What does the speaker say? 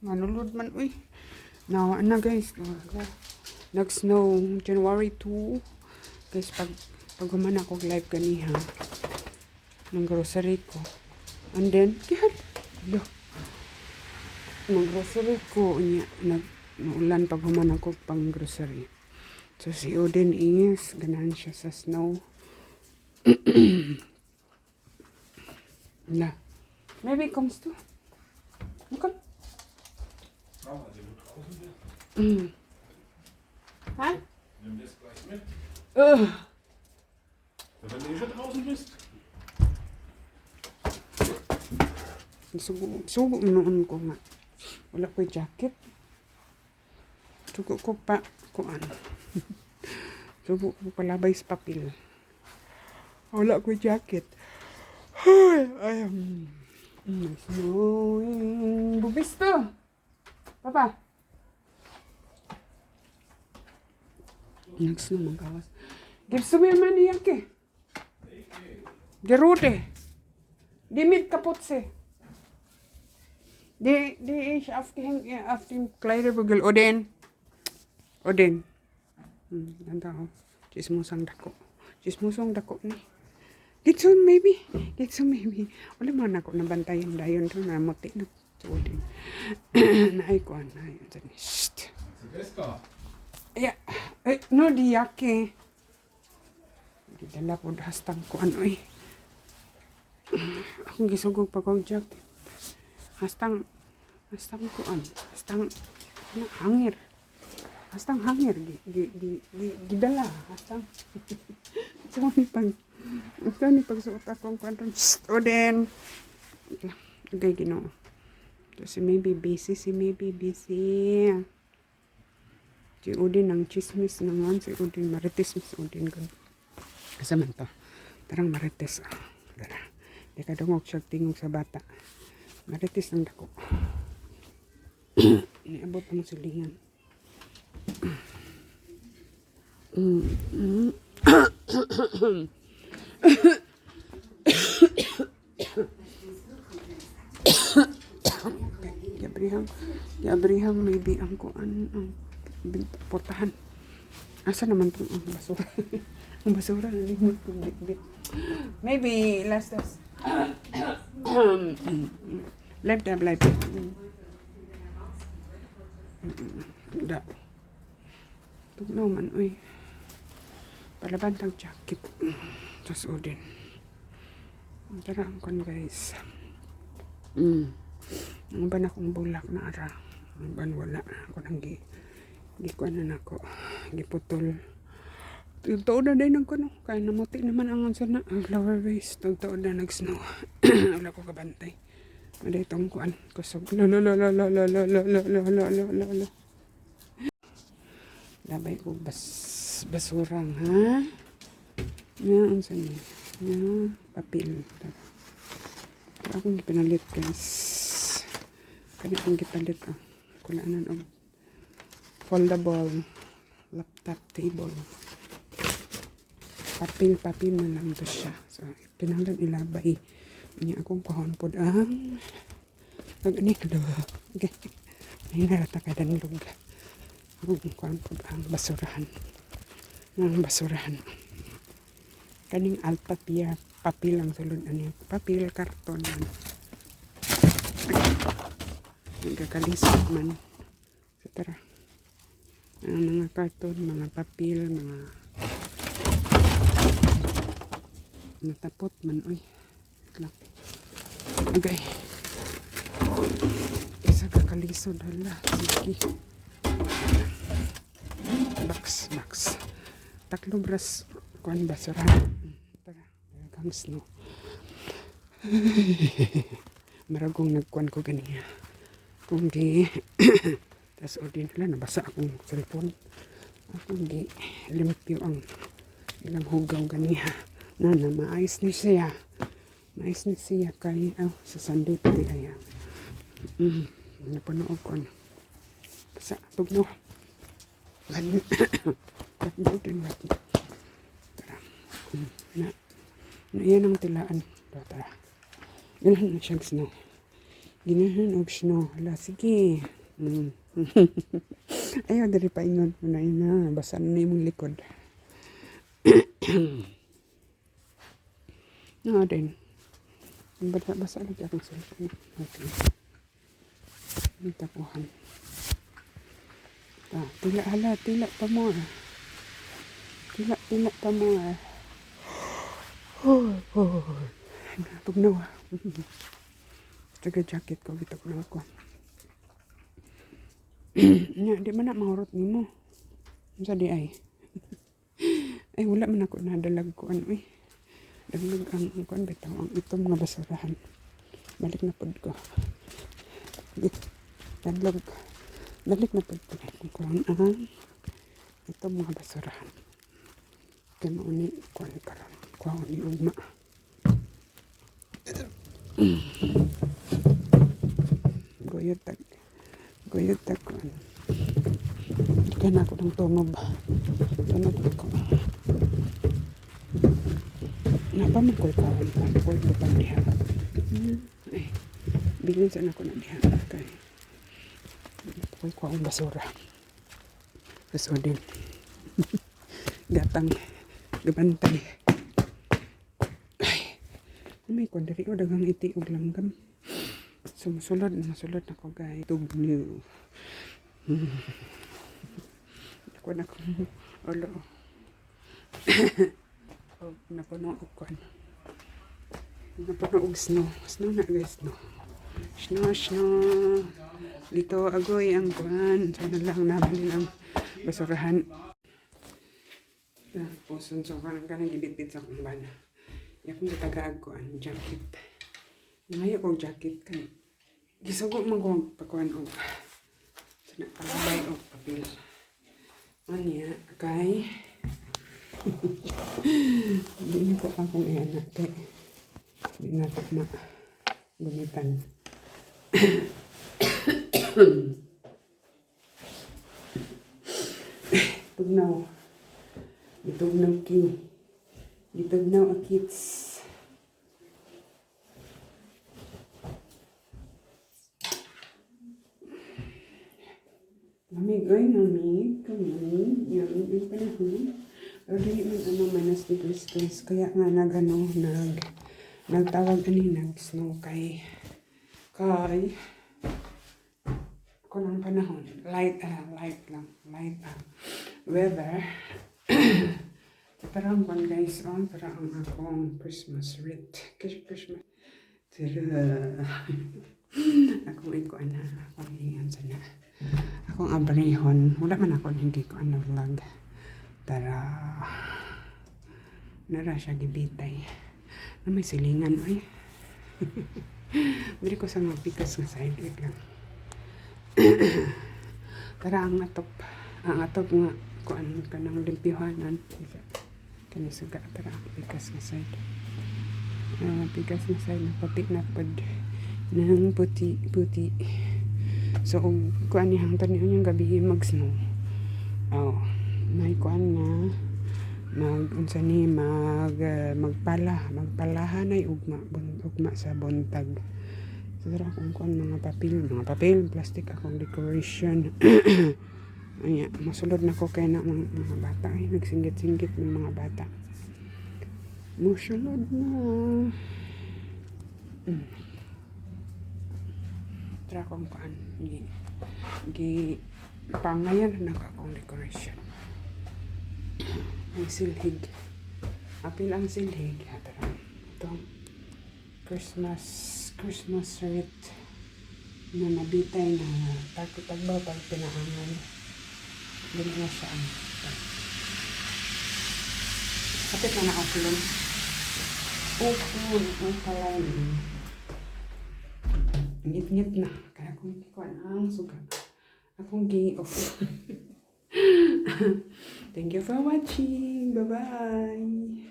Manulod man, uy. Nawa na guys. Nag-snow January 2. Guys, pag human ako live ganiha ng grocery ko. And then, kihal. Ng grocery ko. Naulan pag human ako pang grocery. So, si Odin is, ganahan siya sa snow. Na. Maybe it comes to. Okay. Hä? Nimm das gleich mit. Ugh. Wenn du schon draußen bist. Sugo noon ko nga. Wala ko'y jacket. Sugo ko pa kuan. Sugo ko palabay sa papel. Wala ko'y jacket. Ay, snowing. Bubis to. Papa. Nagsnow magawas. Gibsubi man niya ke. Gerute. Dimit kaputse. Det är inte aften kläder Odin. Ganda ho. Chismusang dako ni. Gitsun maybe. Wala man ako nabantayan dayon to na muti na Odin. Naay ko na yun. Silvester. Ja, no di yake. Di dala ko hastang ko ano eh. Akong gisugog pag-jack. Hastang hangir. Hastang hangir gidala hastang. So ni pagsuot akong kwanton Odin. Okay, Ginoo. Si maybe busy. Si Odin ang chismis naman. Si Odin marites si Odin ko. Asa man to? Tarang marites. Dara. Di ka dungog siya tingog sa bata. Marites ang dako. Niabot ang silingan. Gabrihang maybe ang kuan ang portahan. Asa naman to ang basura? Ang basura na limot kong bit. Maybe last us. Left. Da. Tugnaw man, uy. Palaban tang jacket. Tapos Odin. Tara ang kon guys. Ang ban akong bulak na ara. Ang ban wala. Ako nang gikuan na nako. Giputol. Tugtoo na din ang kuno. Kaya namuti naman ang sana. Ang flower vase. Tugtoo na nag-snow. Wala ko kabantay. Ada itong kuan. Kusog. Lolo. Labay ko basurang ha. Yan ang sana. Yan. Papel. Akong gipinalit guys. Kani akong gipalit ko. Kulaanan og foldable laptop table. Papel na lang to siya. So, pinalan ilabay. Ini akong pahon po ang nag-ani ka daw. Okay. May narata ka danlog. Akong pahon po ang basurahan. Ang basurahan. Kaning alpapia. Papel ang sulod. Ano yung papel, karton. Nagkakalisod man. So, tara. Mga karton, mga papel, mga natapot man, oy. Lang. Okay. Isa kakalisod, hala. Sige. Box. Taklo bras kuan basura. Tara. Welcome snow. Maragong nagkuan ko ganiya. Kung di tas Odin hala nabasa akong cellphone. Akong di limpyo ang ilang hugaw ganiya. Na maayos ni siya. Maayos ni siya kay sa Sunday pati kaya. Napanood ko ano. Sa tugno. Tara. Na yan ang tilaan. Tara. Ganun na siyang snow. Ginahan og snow. Hala, sige. Ayaw, dali pa ingon mo na ina. Basa na imong likod. No, din. Basa lagi akong cellphone. Okay. Ang tapuhan. Tila, hala, tila pa mo. Tila pa mo. Tugnaw. Taga jacket ko, bitog na ako. Nya, di man na mahurot ni mo. Sa di ay. Ay, wala man ako nadalag ko ano eh. Dalag ang kuan bitaw ang itom nga basurahan. Balik na pod ko. Balik na pod ko. Kuan ang itom nga basurahan. Kaya mo ni kuan karon. Kuan ni ugma. Goyot tag kuan. Kaya na ako ng tunob. Tunob ko. Napamag ko'y kawan pa. Ko'y butang diha. Ay, bilinsan ako na diha. Kay ko'y kawan basura. Gusto din. Gatang. Gabantay. Ay, may kondari o dagang iti og langgam. So, masulod ako guys. Tugniw. Ako na kong ulo. Oh, napuno og kuan. Napuno og snow. Snow na guys, no. Snow. Dito agoy ang kuan. So na lang nabili ang basurahan. Tapos so kanang gibitbit sa akong bana. Yakong gitagaag ko ang jacket. Ngayon kong jacket kay gisugo man kong pakuan og sa nakalabay og papel. Anya kay hindi ko akong iana kay di na na gumitan. Itugnaw a kids. Lamig. Yan, yung panahon. Pero di man manas ni Christmas. Kaya nga nagtawag nag-snow kay kunang panahon. Light weather. Parang one guys parang akong Christmas wreath. Christmas. Akong ikuan na. Akong hingan sana. Akong abrihon. Wala man ako hindi ko lag. Tara. Nara siya gibitay. Na may silingan oy. Dili ko sa mga pikas nga side lang. Tara ang atop nga kuan kanang limpyuhanan. Kani suga tara pikas nga side. Pikas nga side na puti na pod nang puti. So kuan ni hangtod niyo yung gabi mag-snow. May kuan nga magpalahan ay ugma sa buntag. So tara kung kuan mga papel, plastic akong decoration. Anya, masulod na ko kay na mga bata ay nagsinggit-singgit ng mga bata. Masulod na. Tara kong kuan pangayan na akong decoration. Ang silhig. Apil ang silhig. Tara. Itong Christmas wreath na nabitay na tagbaw pag pinaangan. Dili na siya ang kapit na nakakulong. Ang kalay. Ngit na. Kaya kung ikuan ang suga. Akong gi-off. Thank you for watching. Bye-bye.